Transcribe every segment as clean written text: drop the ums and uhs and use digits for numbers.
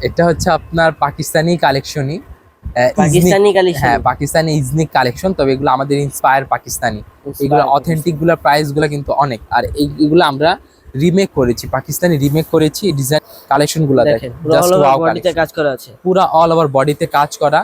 এটা হচ্ছে আপনার পাকিস্তানি কালেকশনই। পাকিস্তানি কালেকশন। হ্যাঁ, পাকিস্তানি ইজনিক কালেকশন, তবে এগুলো আমাদের ইন্সপায়ার পাকিস্তানি। এগুলো অথেন্টিক গুলা প্রাইস গুলা কিন্তু অনেক, আর এইগুলো আমরা রিমেক করেছি, পাকিস্তানি রিমেক করেছি। ডিজাইন কালেকশন গুলা দেখেন, জাস্ট ওয়াও বডিতে কাজ করা আছে, পুরা অল ওভার বডিতে কাজ করা,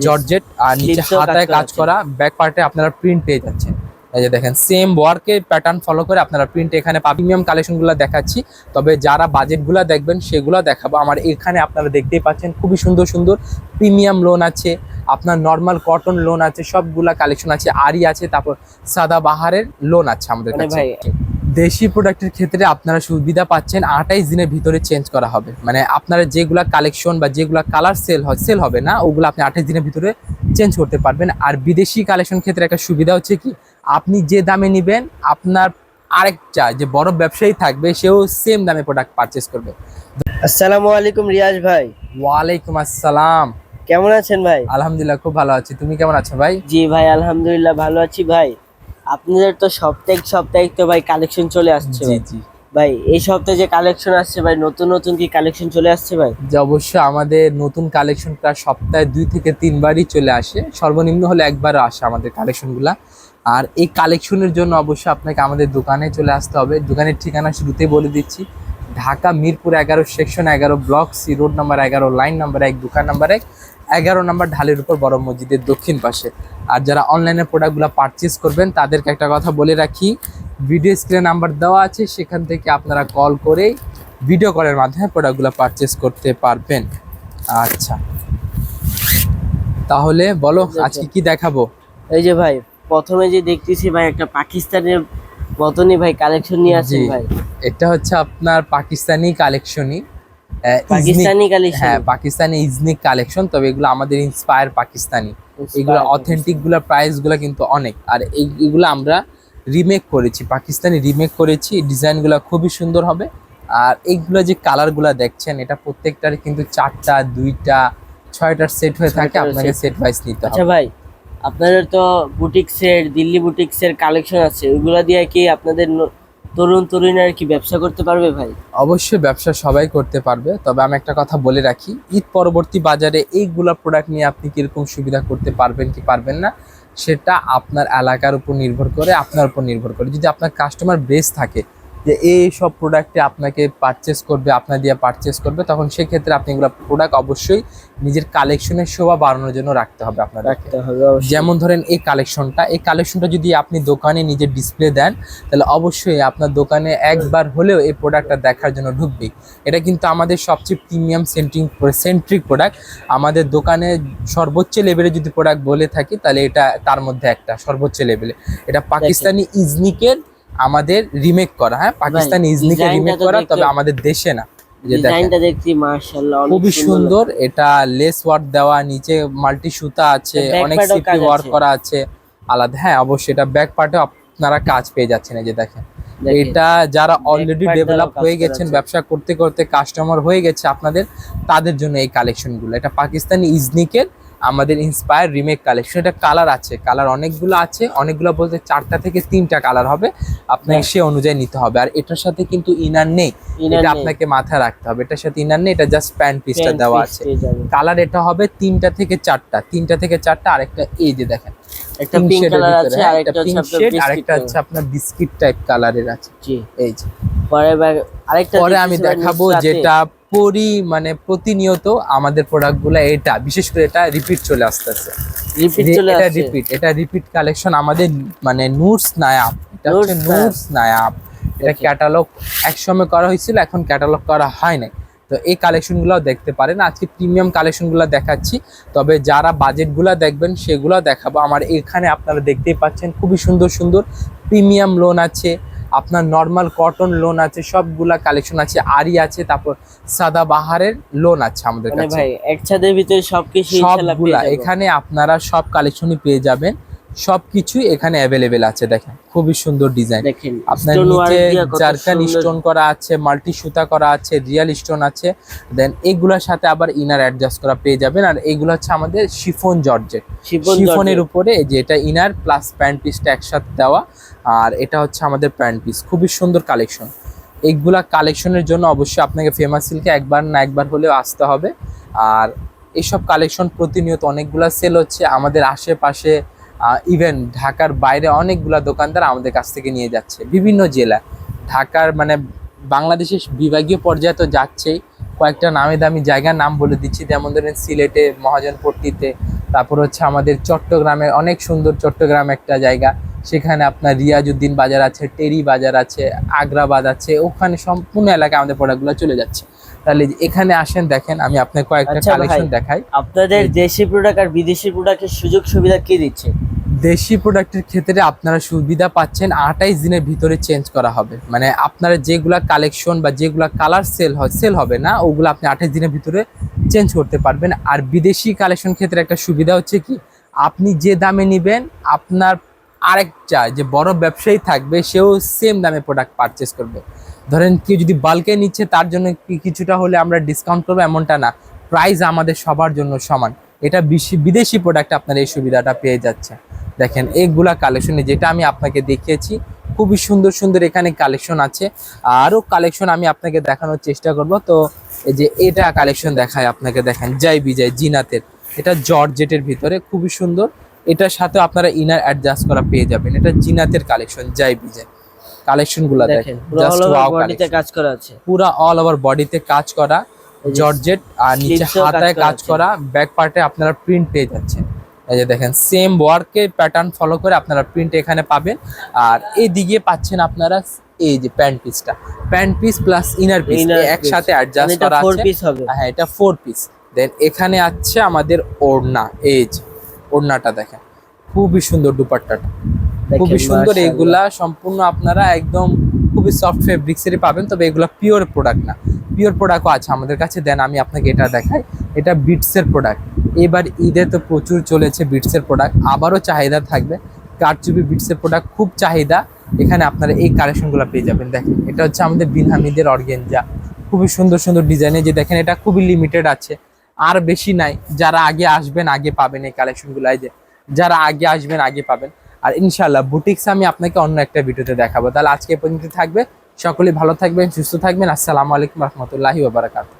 জর্জেট, আর নিচে হাতায় কাজ করা, ব্যাক পার্টে আপনারা প্রিন্ট পেয়ে যাচ্ছেন। এই যে দেখেন, সেম ওয়ার্কের প্যাটার্ন ফলো করে আপনারা প্রিন্ট এখানে প্রিমিয়াম কালেকশনগুলো দেখাচ্ছি। তবে যারা বাজেটগুলো দেখবেন সেগুলো দেখাবো। আমার এখানে আপনারা দেখতেই পাচ্ছেন খুবই সুন্দর সুন্দর প্রিমিয়াম লোন আছে, আপনার নর্মাল কটন লোন আছে, সবগুলা কালেকশন আছে, আরি আছে, তারপর সাদা বাহারের লোন আছে আমাদের কাছে। দেশি প্রোডাক্টের ক্ষেত্রে আপনারা সুবিধা পাচ্ছেন 28 দিনের ভিতরে চেঞ্জ করা হবে। মানে আপনারা যেগুলা কালেকশন বা যেগুলা কালার সেল হবে না, ওগুলো আপনি 28 দিনের ভিতরে চেঞ্জ করতে পারবেন। আর বিদেশি কালেকশন ক্ষেত্রে একটা সুবিধা হচ্ছে কি, আপনি যে দামে নেবেন আপনার আরেকটা যে বড় ব্যবসায়ী থাকবে সেও সেম দামে প্রোডাক্ট পারচেস করবে। আসসালামু আলাইকুম রিয়াজ ভাই। ওয়ালাইকুম আসসালাম। কেমন আছেন ভাই? আলহামদুলিল্লাহ, খুব ভালো আছি। তুমি কেমন আছো ভাই? জি ভাই, আলহামদুলিল্লাহ ভালো আছি ভাই। আপনাদের তো সপ্তাহে তো ভাই কালেকশন চলে আসছে। জি জি ভাই, এই সপ্তাহে যে কালেকশন আসছে ভাই, নতুন নতুন কি কালেকশন চলে আসছে ভাই? যে অবশ্যই আমাদের নতুন কালেকশন প্রায় সপ্তাহে 2 থেকে 3 বারই চলে আসে, সর্বনিম্ন হলে একবারও আসে আমাদের কালেকশনগুলা। আর এই কালেকশনের জন্য অবশ্যই আপনাকে আমাদের দোকানে চলে আসতে হবে। দোকানের ঠিকানা শুরুতেই বলে দিচ্ছি, Dhaka Mirpur 11 section 11 block C, road number 11, line number 1, দোকান নাম্বার 1, 11 নম্বর ঢালের উপর বড় মসজিদের দক্ষিণ পাশে। আর যারা অনলাইনে প্রোডাক্টগুলো পারচেস করবেন তাদেরকে একটা কথা বলে রাখি, ভিডিও স্ক্রিনে নাম্বার দেওয়া আছে, সেখান থেকে আপনারা কল করে ভিডিও কলের মাধ্যমে প্রোডাক্টগুলো পারচেস করতে পারবেন। আচ্ছা, তাহলে বলো আজকে কি দেখাবো? এই যে ভাই, প্রথমে যে দেখতেছি ভাই, একটা পাকিস্তানের মতনই ভাই কালেকশন নিয়ে আসেন ভাই। এটা হচ্ছে আপনার পাকিস্তানি কালেকশনই, পাকিস্তানি কালেকশন। হ্যাঁ, পাকিস্তানি ইজনিক কালেকশন, তবে এগুলো আমাদের ইন্সপায়ার পাকিস্তানি। এগুলো অথেন্টিক গুলা প্রাইস গুলা কিন্তু অনেক, আর এইগুলো আমরা রিমেক করেছি, পাকিস্তানি রিমেক করেছি। ডিজাইন গুলা খুবই সুন্দর হবে। আর এইগুলো যে কালার গুলা দেখছেন, এটা প্রত্যেকটার কিন্তু 4টা 2টা 6টার সেট হয়ে থাকে, আপনাকে সেট ওয়াইজ নিতে হবে। আচ্ছা ভাই, আপনাদের তো বুটিক্সের, দিল্লি বুটিক্সের কালেকশন আছে, ওইগুলা দিয়ে কি আপনাদের তরুণ তরুণীরা কি ব্যবসা করতে পারবে ভাই? অবশ্যই ব্যবসা সবাই করতে পারবে, তবে আমি একটা কথা বলে রাখি, ঈদ পরবর্তী বাজারে এইগুলা প্রোডাক্ট নিয়ে আপনি কিরকম সুবিধা করতে পারবেন কি পারবেন না, সেটা আপনার এলাকার উপর নির্ভর করে, আপনার উপর নির্ভর করে। যদি আপনার কাস্টমার বেস থাকে যে এই সব প্রোডাক্টে আপনাকে পারচেস করবে, আপনার দিয়ে পারচেস করবে, তখন সেক্ষেত্রে আপনি এগুলো প্রোডাক্ট অবশ্যই নিজের কালেকশনের শোভা বাড়ানোর জন্য রাখতে হবে আপনার। যেমন ধরেন এই কালেকশনটা যদি আপনি দোকানে নিজের ডিসপ্লে দেন, তাহলে অবশ্যই আপনার দোকানে একবার হলেও এই প্রোডাক্টটা দেখার জন্য ঢুকবে। এটা কিন্তু আমাদের সবচেয়ে প্রিমিয়াম সেন্ট্রিক প্রোডাক্ট। আমাদের দোকানে সর্বোচ্চ লেভেলে যদি প্রোডাক্ট বলে থাকি, তাহলে এটা তার মধ্যে একটা সর্বোচ্চ লেভেলে। এটা পাকিস্তানি ইজনিকের আমাদের রিমেক করা, হ্যাঁ, পাকিস্তানি ইজনিকের রিমেক করা, তবে আমাদের দেশে না। ডিজাইনটা দেখছি মাশাআল্লাহ খুবই সুন্দর। এটা লেস ওয়ার্ক দেওয়া, নিচে মাল্টি সুতা আছে, অনেক সিপি ওয়ার্ক করা আছে আলাদা। হ্যাঁ, অবশ্যই এটা ব্যাক পার্টে আপনারা কাজ পেয়ে যাচ্ছেন। এই যে দেখেন, এটা যারা অলরেডি ডেভেলপ হয়ে গেছেন, ব্যবসা করতে করতে কাস্টমার হয়ে গেছে আপনাদের, তাদের জন্য এই কালেকশনগুলো। এটা পাকিস্তানি ইজনিকের আমাদের ইন্সপায়ার রিমেক কালেকশন। এটা কালার আছে, কালার অনেকগুলো আছে, অনেকগুলো বলতে 4টা থেকে 3টা কালার হবে, আপনাকে সে অনুযায়ী নিতে হবে। আর এটার সাথে কিন্তু ইনার নেই, এটা আপনাকে মাথায় রাখতে হবে। এটার সাথে ইনার নেই, এটা জাস্ট প্যান্ট পিসটা দেওয়া আছে। কালার এটা হবে 3টা থেকে 4টা, আরেকটা এই যে দেখেন, একটা পিঙ্ক কালার আছে, আরেকটা পিঙ্ক শেড, আরেকটা হচ্ছে আপনার বিস্কিট টাইপ কালারের আছে। এই যে পরে আমি দেখাবো যেটা মানে প্রতিনিয়ত আমাদের প্রোডাক্টগুলো, এটা বিশেষ করে এটা রিপিট চলে আসতেছে। এটা রিপিট কালেকশন আমাদের, মানে নুটস নায়াব। এটা হচ্ছে নুটস নায়াব। এটা ক্যাটালগ একসময় করা হয়েছিল, এখন ক্যাটালগ করা হয় না। তো এই কালেকশনগুলো দেখতে পারেন। আজকে প্রিমিয়াম কালেকশনগুলো দেখাচ্ছি, তবে যারা বাজেটগুলো দেখবেন সেগুলো দেখাবো। আমার এখানে আপনারা দেখতেই পাচ্ছেন খুবই সুন্দর সুন্দর প্রিমিয়াম লোন আছে, আপনার নর্মাল কটন লোন আছে, সবগুলা কালেকশন আছে, আরি আছে, তারপর সাদা বাহারের লোন আছে আমাদের কাছে। ভাই এক ছাদের ভিতরে সবকিছু সবগুলা এখানে আপনারা সব কালেকশনই পেয়ে যাবেন, সবকিছুই এখানে অ্যাভেলেবেল আছে। দেখেন খুবই সুন্দর ডিজাইন, আপনার নিচে জারকান স্টোন করা আছে, মাল্টি সুতা করা আছে, রিয়েল স্টোন আছে। দেন এগুলোর সাথে আবার ইনার অ্যাডজাস্ট করা পেয়ে যাবেন। আর এগুলো হচ্ছে আমাদের শিফন জর্জেট, শিফনের উপরে যে এটা ইনার প্লাস প্যান্ট পিসটা একসাথে দেওয়া, আর এটা হচ্ছে আমাদের প্যান্ট পিস। খুবই সুন্দর কালেকশন। এইগুলা কালেকশনের জন্য অবশ্যই আপনাকে ফেমাস সিল্কে একবার না একবার হলেও আসতে হবে। আর এইসব কালেকশন প্রতিনিয়ত অনেকগুলা সেল হচ্ছে আমাদের আশেপাশে, ইভেন ঢাকার বাইরে অনেকগুলা দোকানদার আমাদের কাছ থেকে নিয়ে যাচ্ছে বিভিন্ন জেলা। ঢাকার মানে বাংলাদেশের বিভাগীয় পর্যায়ে তো যাচ্ছেই, কয়েকটা নামি দামি জায়গার নাম বলে দিচ্ছি, যেমন ধরেন সিলেটে মহাজনপট্টিতে, তারপর হচ্ছে আমাদের চট্টগ্রামে অনেক সুন্দর চট্টগ্রাম একটা জায়গা, সেখানে আপনার রিয়াজউদ্দিন বাজার আছে, টেরি বাজার আছে, আগ্রাবাদ আছে, ওখানে সম্পূর্ণ এলাকায় আমাদের প্রোডাক্টগুলো চলে যাচ্ছে। তাহলে এখানে আসেন, দেখেন আমি আপনাকে কয়েকটা আচ্ছা ভাই, কালেকশন দেখাই। আপনাদের দেশি প্রোডাক্ট আর বিদেশি প্রোডাক্টের সুযোগ সুবিধা কি দিচ্ছে? দেশি প্রোডাক্টের ক্ষেত্রে আপনারা সুবিধা পাচ্ছেন 28 দিনের ভিতরে চেঞ্জ করা হবে, মানে আপনারা যেগুলা কালেকশন বা যেগুলা কালার সেল হবে না, ওগুলো আপনি 28 দিনের ভিতরে চেঞ্জ করতে পারবেন। আর বিদেশি কালেকশন ক্ষেত্রে একটা সুবিধা হচ্ছে কি, আপনি যে দামে নেবেন আপনার আরেকটা যে বড় ব্যবসায়ী থাকবে সেও সেম দামে প্রোডাক্ট পারচেস করবে। ধরেন কেউ যদি বাল্কে নিচ্ছে তার জন্য কিছুটা হলে আমরা ডিসকাউন্ট করবো এমনটা না, প্রাইস আমাদের সবার জন্য সমান। এটা বিদেশি প্রোডাক্ট আপনার এই সুবিধাটা পেয়ে যাচ্ছে। দেখেন এইগুলা কালেকশনে যেটা আমি আপনাকে দেখিয়েছি, খুবই সুন্দর সুন্দর এখানে কালেকশন আছে। আরও কালেকশন আমি আপনাকে দেখানোর চেষ্টা করব। তো এই যে এটা কালেকশন দেখায় আপনাকে, দেখেন জয় বিজয় জিনাতের, এটা জর্জেটের ভিতরে খুবই সুন্দর। এটার সাথে আপনারা ইনার অ্যাডজাস্ট করা পেয়ে যাবেন। এটা জিনাতের কালেকশন, জয় বিজয় কালেকশনগুলো দেখেন, জাস্ট ওয়াও বডিতে কাজ করা আছে, পুরা অল ওভার বডিতে কাজ করা জর্জেট, আর নিচে হাতায় কাজ করা, ব্যাক পার্টে আপনারা প্রিন্ট পেয়ে যাচ্ছেন। এই যে দেখেন সেম ওয়ার্কের প্যাটার্ন ফলো করে আপনারা প্রিন্ট এখানে পাবেন। আর এইদিকে পাচ্ছেন আপনারা এই যে pant piece plus inner piece একসাথে অ্যাডজাস্ট করা আছে। হ্যাঁ, এটা 4 পিস। দেন এখানে আছে আমাদের ওড়না, এই যে ওড়নাটা দেখেন খুবই সুন্দর, দুপাট্টাটা খুবই সুন্দর। এইগুলা সম্পূর্ণ আপনারা একদম খুবই সফট ফেব্রিক্সেরই পাবেন, তবে এগুলা পিওর প্রোডাক্ট না, পিওর প্রোডাক্টও আছে আমাদের কাছে। দেন আমি আপনাকে এটা দেখাই, এটা বিটসের প্রোডাক্ট। এবার ঈদে তো প্রচুর চলেছে বিটসের প্রোডাক্ট, আবারও চাহিদা থাকবে। কারচুপি বিটসের প্রোডাক্ট খুব চাহিদা, এখানে আপনারা এই কালেকশনগুলো পেয়ে যাবেন। দেখেন এটা হচ্ছে আমাদের বিন হামিদের অর্গেনজা, খুবই সুন্দর সুন্দর ডিজাইনে। যে দেখেন এটা খুবই লিমিটেড আছে, আর বেশি নাই। যারা আগে আসবেন আগে পাবেন এই কালেকশনগুলো, এই যে যারা আগে আসবেন আগে পাবেন। আর ইনশাল্লাহ বুটিক্স আমি আপনাকে অন্য একটা ভিডিওতে দেখাবো। তাহলে আজকে পর্যন্ত থাকবে, সকলেই ভালো থাকবেন, সুস্থ থাকবেন। আসসালামু আলাইকুম রহমতুল্লাহি ওয়া বারাকাতুহু।